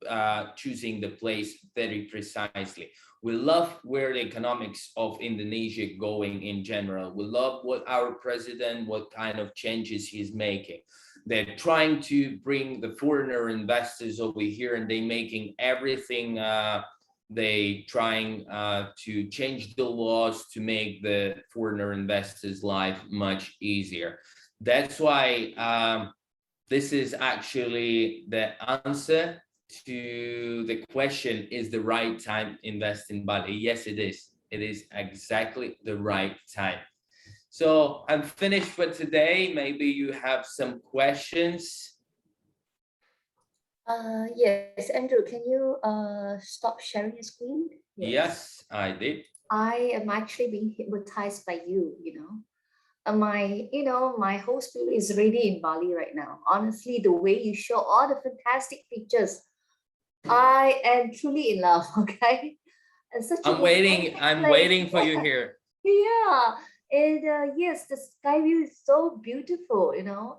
the place very precisely. We love where the economics of Indonesia going in general. We love what our president, what kind of changes he's making. They're trying to bring the foreigner investors over here, and they making everything. They trying to change the laws to make the foreigner investors' life much easier. That's why this is actually the answer to the question, is the right time invest in Bali? Yes, it is. It is exactly the right time. So I'm finished for today. Maybe you have some questions. Yes, Andrew, can you stop sharing your screen? Yes, I did. I am actually being hypnotized by you, my whole spirit is really in Bali right now. Honestly, the way you show all the fantastic pictures, I am truly in love. Okay, and such a I'm waiting place. for you here. Yeah, and yes, the sky view is so beautiful,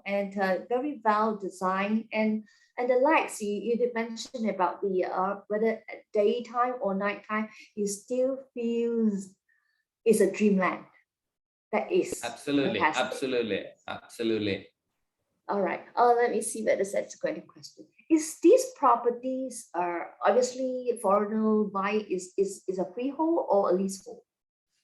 and very well designed, and the lights you did mention about the whether at daytime or nighttime, you still feels it's a dreamland. That is Absolutely, fantastic. absolutely, absolutely. All right. Let me see whether that's a great question. Is these properties are obviously foreigner buy is a freehold or a leasehold?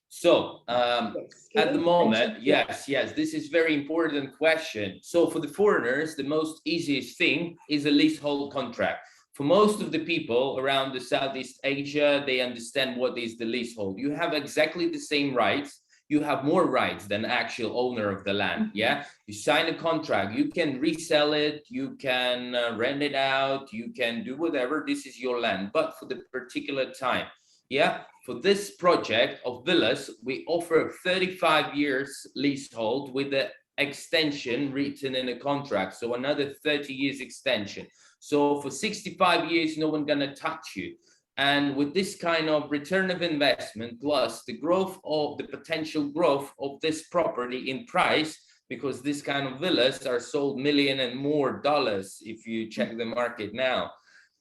So Yes. Can at the you mention? moment, yes, this is very important question. So for the foreigners, the most easiest thing is a leasehold contract. For most of the people around the Southeast Asia, they understand what is the leasehold. You have exactly the same rights. You have more rights than actual owner of the land. Yeah, you sign a contract. You can resell it. You can rent it out. You can do whatever. This is your land, but for the particular time. Yeah, for this project of villas, we offer 35 years leasehold with the extension written in a contract. So another 30 years extension. So for 65 years, no one gonna touch you. And with this kind of return of investment, plus the growth of the potential growth of this property in price, because this kind of villas are sold million and more dollars if you check the market now.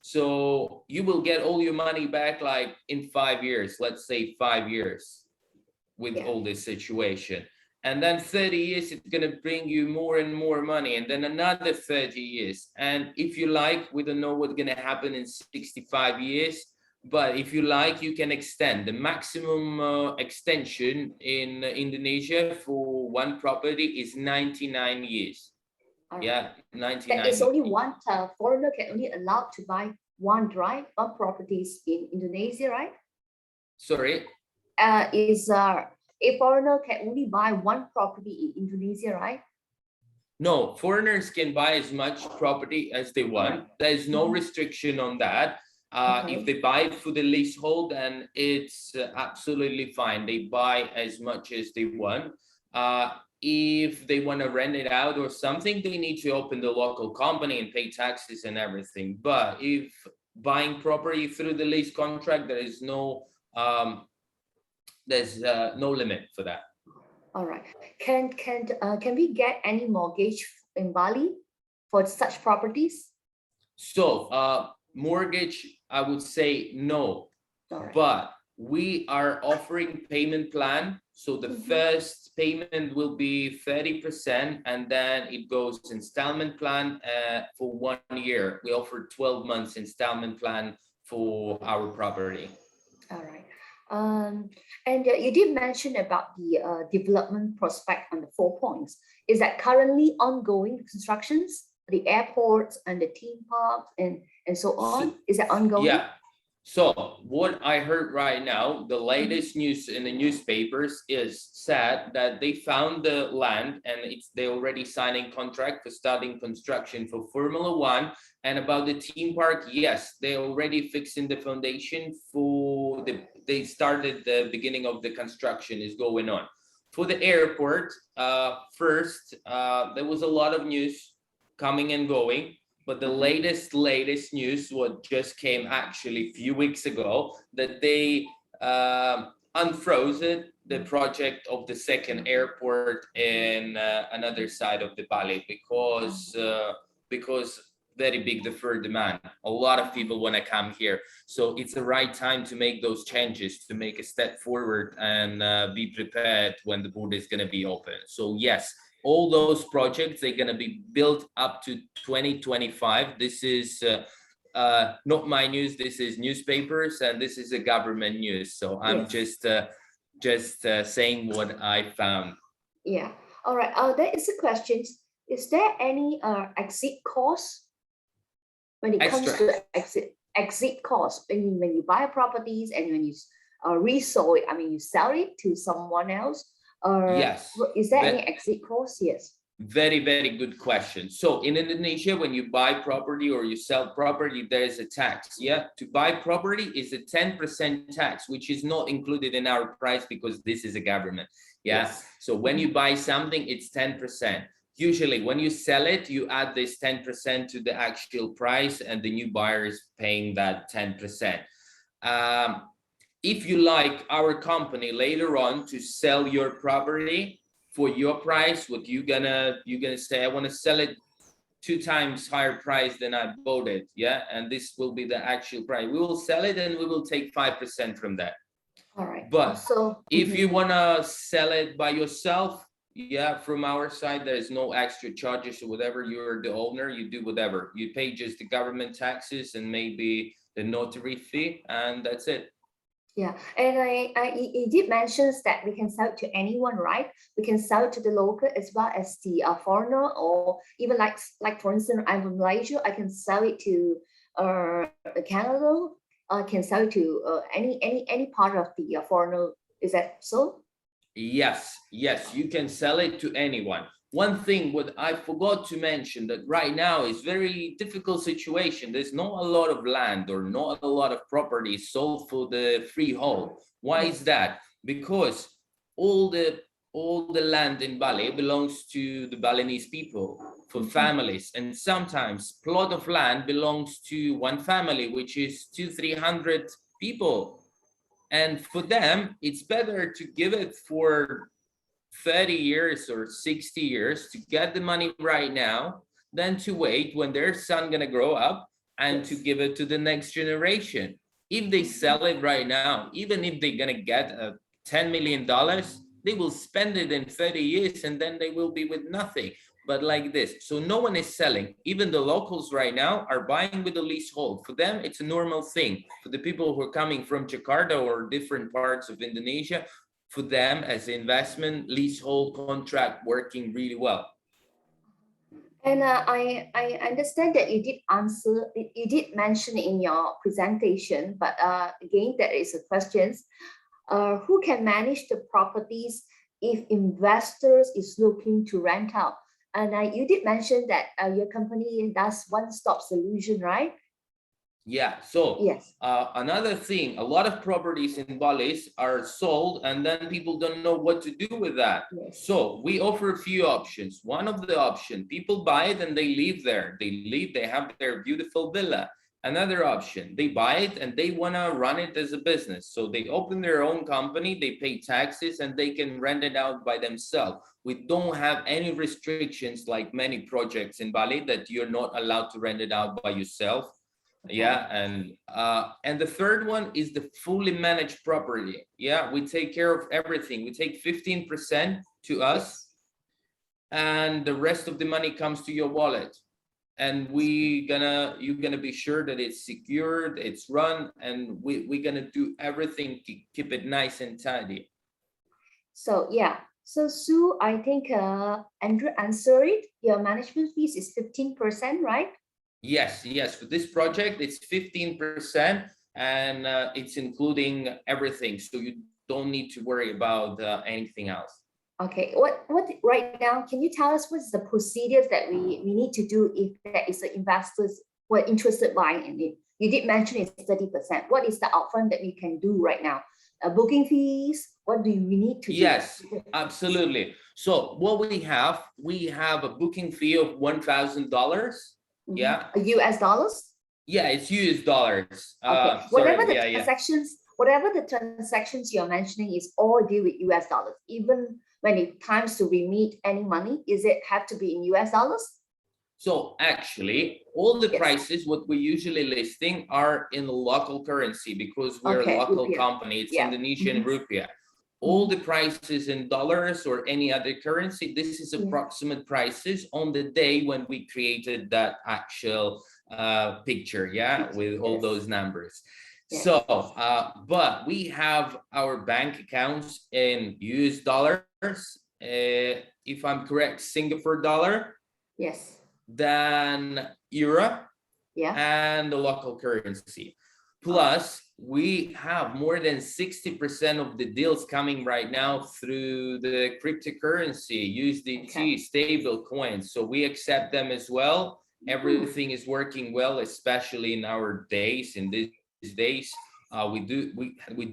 So you will get all your money back like in 5 years, let's say 5 years with all this situation. And then 30 years, it's going to bring you more and more money. And then another 30 years. And if you like, we don't know what's going to happen in 65 years. But if you like, you can extend. The maximum extension in Indonesia for one property is 99 years. Yeah, 99. That is only one foreigner can only allowed to buy one, right? One properties in Indonesia, right? Sorry? A foreigner can only buy one property in Indonesia, right? No, foreigners can buy as much property as they want. There's no restriction on that. If they buy it for the leasehold, then it's absolutely fine. They buy as much as they want. If they want to rent it out or something, they need to open the local company and pay taxes and everything. But if buying property through the lease contract, there is no limit for that. All right. Can we get any mortgage in Bali for such properties? So mortgage, I would say no. Right. But we are offering payment plan. So the first payment will be 30%, and then it goes installment plan for 1 year. We offer 12 months installment plan for our property. All right. And you did mention about the development prospect on the 4 points. Is that currently ongoing constructions, the airports and the theme parks and so on? Is that ongoing? Yeah. So what I heard right now, the latest news in the newspapers is said that they found the land and they already signing contract for starting construction for Formula One. And about the theme park, yes, they already fixing the foundation for they started the beginning of the construction is going on. For the airport, first, there was a lot of news coming and going. But the latest news, what just came actually a few weeks ago, that they unfrozen the project of the second airport in another side of the Bali because very big deferred demand. A lot of people want to come here, so it's the right time to make those changes, to make a step forward and be prepared when the border is going to be open. So yes, all those projects, they're going to be built up to 2025. This is not my news, this is newspapers and this is a government news. So I'm just saying what I found. Yeah. All right. There is a question. Is there any exit cost when it comes to exit cost when you buy properties and when you resell it? I mean, you sell it to someone else. Yes. Is there any exit cost? Yes. Very, very good question. So in Indonesia, when you buy property or you sell property, there is a tax. Yeah, to buy property is a 10% tax, which is not included in our price because this is a government. Yeah. Yes. So when you buy something, it's 10%. Usually when you sell it, you add this 10% to the actual price and the new buyer is paying that 10%. If you like our company later on to sell your property for your price, what you're gonna say, I want to sell it 2 times higher price than I bought it. Yeah, and this will be the actual price. We will sell it and we will take 5% from that. All right. But so if you want to sell it by yourself, yeah, from our side, there is no extra charges or whatever. You're the owner, you do whatever. You pay just the government taxes and maybe the notary fee, and that's it. Yeah, and it did mention that we can sell it to anyone, right? We can sell it to the local as well as the foreigner, or even like for instance, I'm from Malaysia, I can sell it to Canada. I can sell it to any part of the foreigner. Is that so? Yes, you can sell it to anyone. One thing what I forgot to mention that right now is very difficult situation. There's not a lot of land or not a lot of property sold for the freehold. Why is that? Because all the land in Bali belongs to the Balinese people for families, and sometimes plot of land belongs to one family, which is 200-300 people. And for them, it's better to give it for 30 years or 60 years to get the money right now than to wait when their son gonna grow up and to give it to the next generation. If they sell it right now, even if they're gonna get $10 million, they will spend it in 30 years and then they will be with nothing. But like this, so no one is selling. Even the locals right now are buying with a leasehold. For them, it's a normal thing. For the people who are coming from Jakarta or different parts of Indonesia, for them as an investment, leasehold contract working really well. And I understand that you did mention in your presentation, but again, there is a question. Who can manage the properties if investors is looking to rent out? And you did mention that your company does one-stop solution, right? Yeah, so yes. Another thing, a lot of properties in Bali are sold and then people don't know what to do with that. Yes. So we offer a few options. One of the options, people buy it and they live there. They have their beautiful villa. Another option, they buy it and they want to run it as a business. So they open their own company, they pay taxes and they can rent it out by themselves. We don't have any restrictions like many projects in Bali that you're not allowed to rent it out by yourself. Yeah, and the third one is the fully managed property. Yeah, we take care of everything. We take 15% to us and the rest of the money comes to your wallet. and you're gonna be sure that it's secured, it's run, and we're gonna do everything to keep it nice and tidy. So yeah, so Sue, I think Andrew answered it. Your management fees is 15%, right? Yes, for this project it's 15%, and it's including everything, so you don't need to worry about anything else. Okay, what right now, can you tell us what's the procedures that we need to do if there is an investors who are interested buying in it? You did mention it's 30%. What is the upfront that we can do right now? Booking fees, what do we need to do? Yes, absolutely. So what we have a booking fee of $1,000. Yeah, US dollars? yeah, it's US dollars. Okay, Sorry, whatever the transactions you're mentioning is all deal with US dollars. Even when it comes to remit any money, is it have to be in US dollars? So actually, all the Yes. prices, what we usually listing are in local currency because we're Okay, a local rupiah. company. It's Yeah. Indonesian rupiah. All the prices in dollars or any other currency, this is approximate prices on the day when we created that actual picture, yeah, with all Yes. those numbers. Yes. So, but we have our bank accounts in US dollars, if I'm correct, Singapore dollar, Yes. then euro, Yeah. and the local currency. Plus, we have more than 60% of the deals coming right now through the cryptocurrency, USDT, stable coins. So we accept them as well. Everything is working well, especially in our days, in these days. We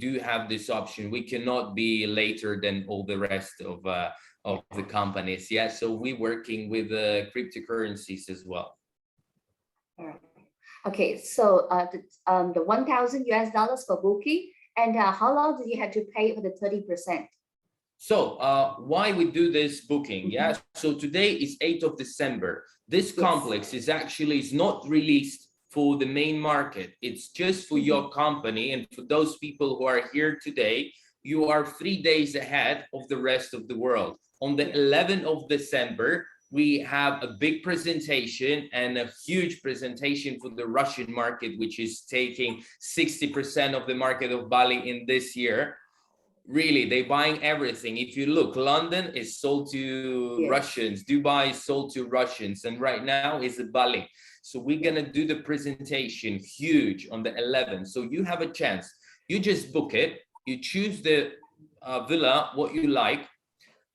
do have this option. We cannot be later than all the rest of the companies. Yeah, so we're working with the cryptocurrencies as well. All right. Okay, so the 1,000 US dollars for booking, and how long do you have to pay for the 30%? So why we do this booking? Yeah, so today is 8th of December. This complex is not released for the main market. It's just for your company, and for those people who are here today, you are 3 days ahead of the rest of the world. On the 11th of December, we have a big presentation and a huge presentation for the Russian market, which is taking 60% of the market of Bali in this year. Really, they're buying everything. If you look, London is sold to Russians, Dubai is sold to Russians, and right now is Bali. So we're gonna do the presentation huge on the 11th. So you have a chance. You just book it. You choose the villa, what you like,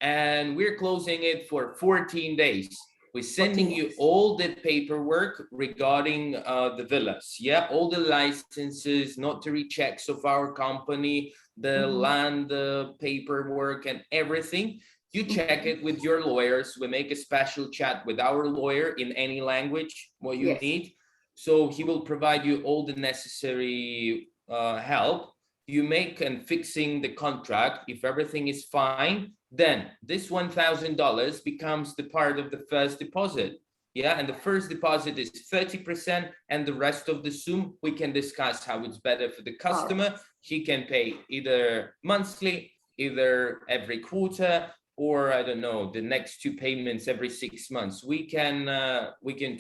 and we're closing it for 14 days. We're sending you all the paperwork regarding the villas. Yeah, all the licenses, notary checks of our company, the land paperwork and everything. You check it with your lawyers. We make a special chat with our lawyer in any language, what you need. So he will provide you all the necessary help. You make and fixing the contract. If everything is fine, then this $1,000 becomes the part of the first deposit. Yeah, and the first deposit is 30%, and the rest of the sum we can discuss how it's better for the customer. He can pay either monthly, either every quarter, or I don't know, the next 2 payments every 6 months. We can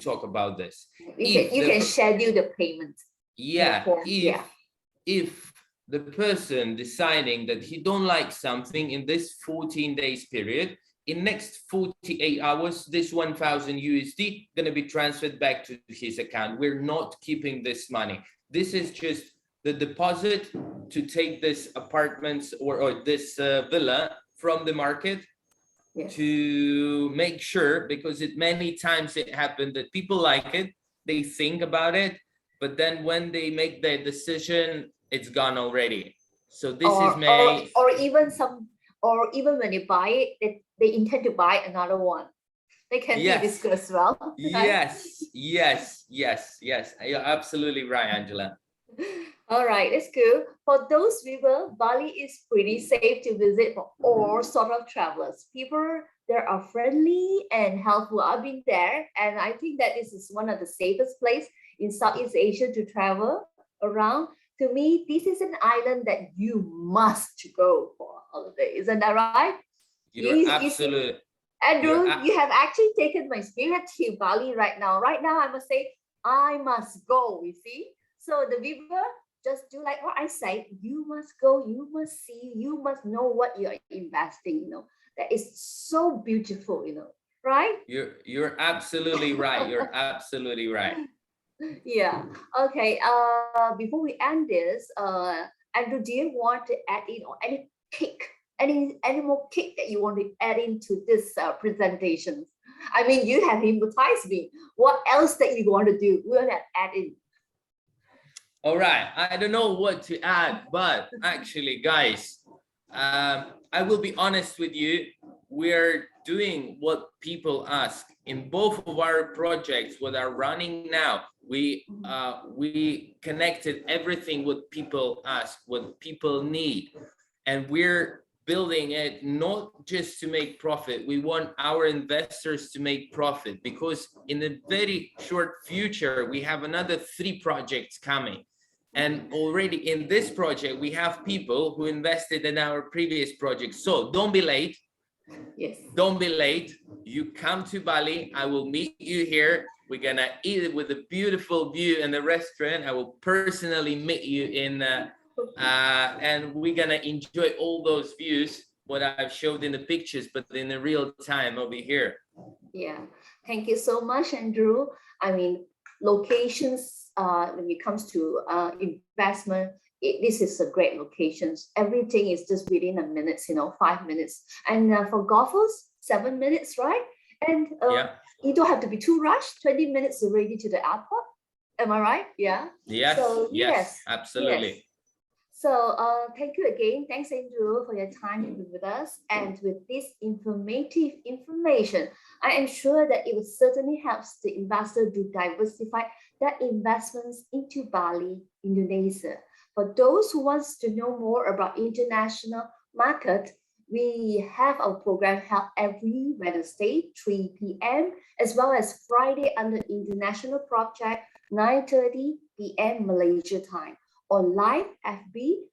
talk about this. You can schedule the payment. Yeah, if the person deciding that he don't like something in this 14 days period, in next 48 hours, this 1,000 USD gonna be transferred back to his account. We're not keeping this money. This is just the deposit to take this apartments or this villa from the market, to make sure, because many times it happened that people like it, they think about it, but then when they make their decision, it's gone already. So this is made, or even when they buy it, they intend to buy another one. They can be this good as well. Right? Yes. You're absolutely right, Angela. All right, that's good. For those people, Bali is pretty safe to visit for all sort of travelers. People there are friendly and helpful. I've been there, and I think that this is one of the safest place in Southeast Asia to travel around. To me, this is an island that you must go for a holiday. Isn't that right? You're absolutely Andrew, You're you have actually taken my spirit to Bali right now. Right now, I must say, I must go, you see. So the viewer, just do like what I say. You must go, you must see, you must know what you're investing, That is so beautiful, right? you're absolutely right. You're absolutely right. Yeah. Okay. Before we end this, Andrew, do you want to add in or any kick, any more kick that you want to add into this presentation? I mean, you have hypnotized me. What else that you want to do? We want to add in. All right. I don't know what to add, but actually, guys, I will be honest with you. We're doing what people ask in both of our projects. What are running now? We connected everything what people ask, what people need, and we're building it not just to make profit. We want our investors to make profit, because in the very short future we have another 3 projects coming, and already in this project we have people who invested in our previous project. So don't be late. Yes. Don't be late. You come to Bali, I will meet you here. We're gonna eat it with a beautiful view in the restaurant. I will personally meet you in and we're gonna enjoy all those views what I've showed in the pictures, but in the real time over here. Yeah. Thank you so much, Andrew. I mean, locations, when it comes to investment, this is a great locations. Everything is just within a minute, 5 minutes. And for golfers, 7 minutes, right? And Yeah. you don't have to be too rushed. 20 minutes already to the airport. Am I right? Yeah. Yes. So, yes. Absolutely. Yes. So thank you again. Thanks, Andrew, for your time to be with us. And with this informative information, I am sure that it will certainly help the investor to diversify their investments into Bali, Indonesia. For those who wants to know more about international market, we have our program held every Wednesday, 3 p.m., as well as Friday under International Project, 9:30 p.m. Malaysia time, on live FB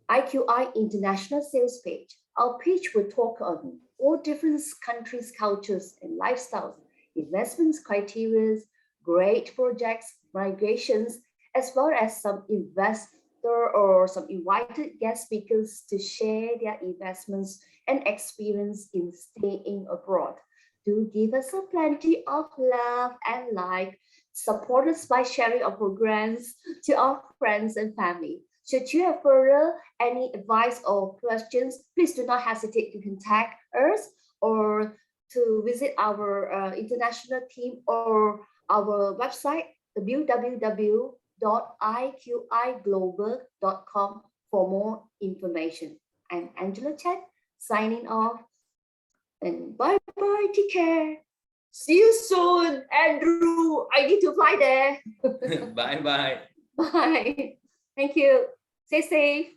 IQI International Sales page. Our page will talk on all different countries, cultures, and lifestyles, investments criteria, great projects, migrations, as well as some investor or some invited guest speakers to share their investments and experience in staying abroad. Do give us a plenty of love and like. Support us by sharing our programs to our friends and family. Should you have further any advice or questions, please do not hesitate to contact us or to visit our international team or our website www.iqiglobal.com for more information. I'm Angela Chen, signing off, and bye bye, take care. See you soon, Andrew. I need to fly there. Bye bye. Bye. Thank you. Stay safe.